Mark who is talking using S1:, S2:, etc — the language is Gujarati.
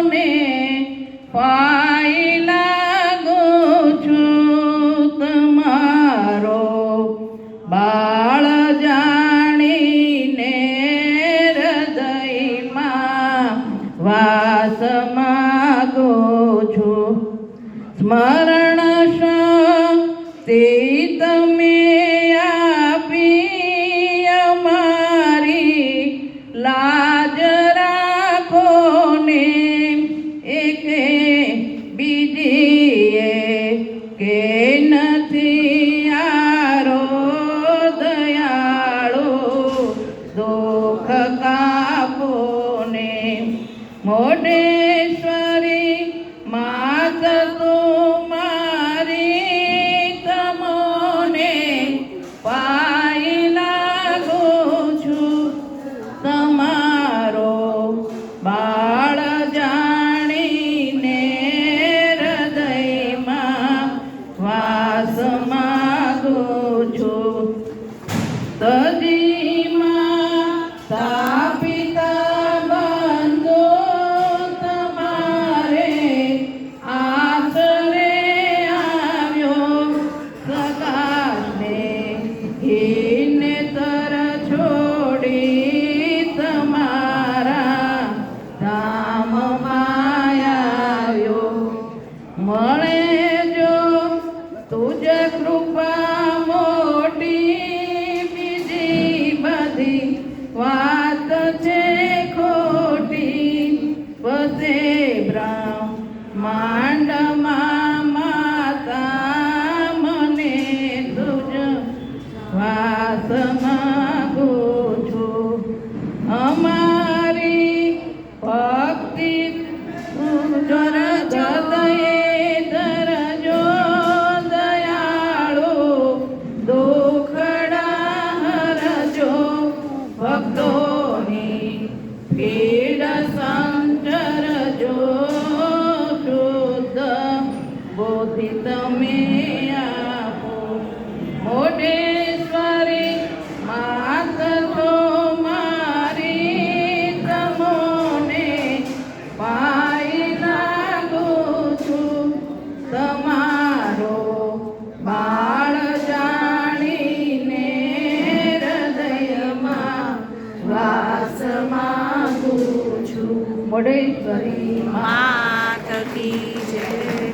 S1: ને પાઈ લાગું છું તમારો બાળ જાણીને હૃદયમાં વાસ માગું છું સ્મરણ શક્તિ તમે આપી અમારી લાજ રાખો ને એકે બીજીએ કે નથી આરો દયાળો દુઃખ કાપો ને મોઢેશ્વરી માત તુમારી તમોને પાઈ લાગું છું તમારો બાળ જાણીને હૃદયમાં વાસ માગું છું તજીમાં તાપિતા બંધો તમારે આશરે આવ્યો સગાને હીને તર છોડી તમારા ધામમાં આવ્યો મળે જો તુજ કૃપા મોટી બીજી બધી વાત છે ખોટી બસે બ્રહ્માંડમાં માતા મને તુજ વાસ માગું છું અમારી ભક્તિ જર હૃદયે ધરજો દયાળો દુખડા હરજો ભક્તોની પીડ સંચરજો શુદ્ધ બુદ્ધિ તમે આપો મોઢેશ્વરી માત તો મારી તમોને પાઈ લાગું છું તમારો બાળ જાણીને હૃદયમાં વાસ માગું છું મોઢેશ્વરી
S2: માત કી જય।